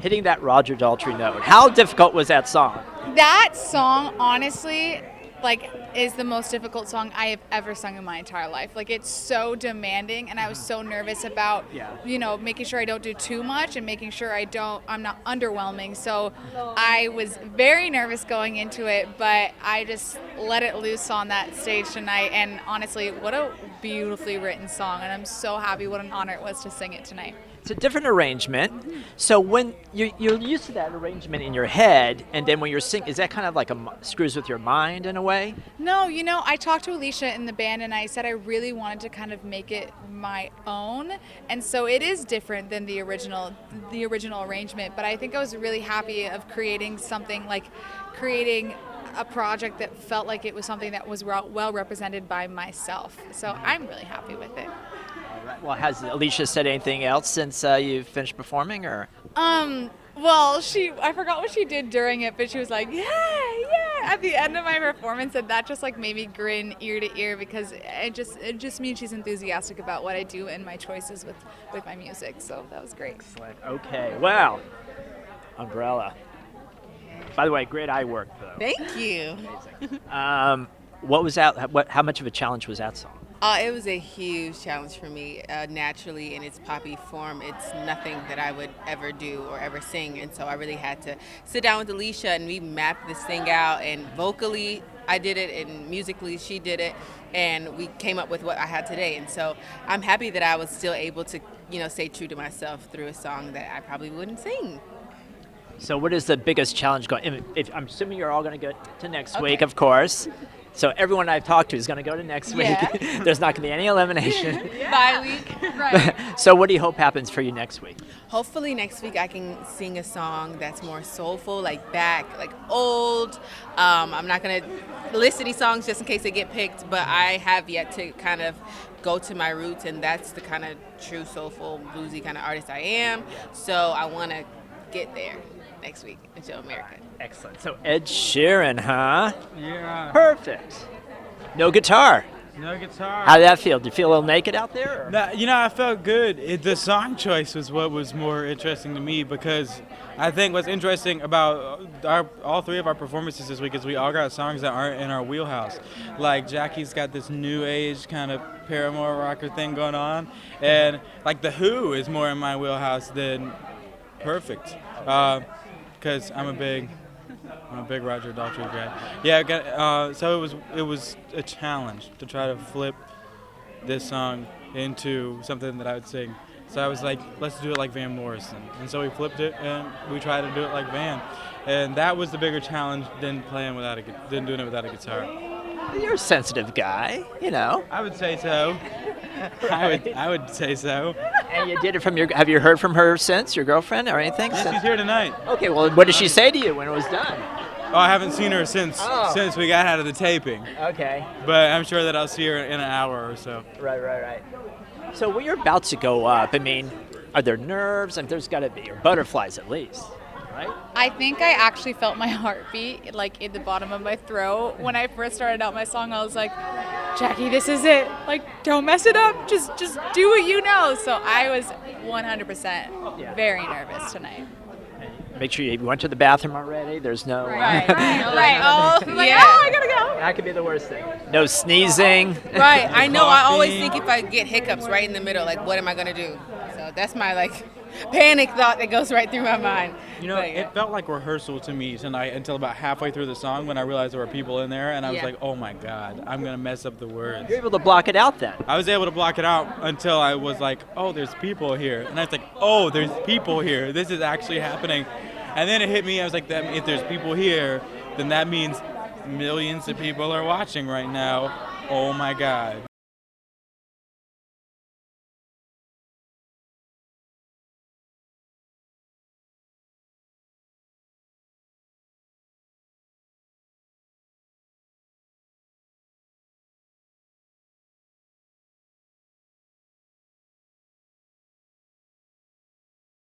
hitting that Roger Daltrey note. How difficult was that song? That song, honestly, like, is the most difficult song I have ever sung in my entire life. Like, it's so demanding, and I was so nervous about, making sure I don't do too much and making sure I'm not underwhelming. So I was very nervous going into it, but I just let it loose on that stage tonight. And honestly, what a beautifully written song, and I'm so happy. What an honor it was to sing it tonight. It's a different arrangement. So when you're used to that arrangement in your head, and then when you're singing, is that kind of like screws with your mind in a way? No, I talked to Alicia in the band, and I said I really wanted to kind of make it my own, and so it is different than the original arrangement. But I think I was really happy of creating a project that felt like it was something that was well represented by myself. So I'm really happy with it. Well, has Alicia said anything else since you've finished performing, or? Well, I forgot what she did during it, but she was like, yeah, at the end of my performance, and that just like made me grin ear to ear, because it just means she's enthusiastic about what I do and my choices with my music. So that was great. Excellent. Okay. Wow. Umbrella. By the way, great eye work, though. Thank you. Amazing. What was that? How much of a challenge was that song? It was a huge challenge for me. Naturally, in its poppy form, it's nothing that I would ever do or ever sing. And so I really had to sit down with Alicia, and we mapped this thing out. And vocally, I did it, and musically, she did it. And we came up with what I had today. And so I'm happy that I was still able to, stay true to myself through a song that I probably wouldn't sing. So what is the biggest challenge going? I'm assuming you're all going to go to next week, of course. So everyone I've talked to is going to go to next week. Yeah. There's not going to be any elimination. Bye week. Right. So what do you hope happens for you next week? Hopefully next week I can sing a song that's more soulful, like old. I'm not going to list any songs just in case they get picked, but I have yet to kind of go to my roots, and that's the kind of true soulful, bluesy kind of artist I am. So I want to get there next week and show America. Excellent. So Ed Sheeran, huh? Yeah. Perfect. No guitar. No guitar. How did that feel? Did you feel a little naked out there? Or? No, I felt good. The song choice was what was more interesting to me, because I think what's interesting about all three of our performances this week is we all got songs that aren't in our wheelhouse. Like Jackie's got this new age kind of Paramore rocker thing going on, and like The Who is more in my wheelhouse than Perfect, because I'm a big Roger Daltrey guy. Yeah, so it was a challenge to try to flip this song into something that I would sing. So I was like, let's do it like Van Morrison. And so we flipped it, and we tried to do it like Van. And that was the bigger challenge than doing it without a guitar. You're a sensitive guy, I would say so. I would say so. And you did it have you heard from her since, your girlfriend, or anything? Yeah, she's here tonight. Okay, well, what did she say to you when it was done? Oh, I haven't seen her since we got out of the taping. Okay. But I'm sure that I'll see her in an hour or so. Right. So when you're about to go up, are there nerves? And there's got to be, or butterflies at least, right? I think I actually felt my heartbeat like in the bottom of my throat. When I first started out my song, I was like, Jackie, this is it. Like, don't mess it up. Just do what you know. So I was 100% very nervous tonight. Make sure you went to the bathroom already. There's no... Right. Oh, I gotta go. That could be the worst thing. No sneezing. Right. I know. I always think if I get hiccups right in the middle, like, what am I going to do? So that's my, panic thought that goes right through my mind. It felt like rehearsal to me tonight until about halfway through the song when I realized there were people in there, and I was like, oh my God, I'm going to mess up the words. You're able to block it out then. I was able to block it out until I was like, oh, there's people here. And I was like, oh, there's people here. This is actually happening. And then it hit me. I was like, if there's people here, then that means millions of people are watching right now. Oh my God.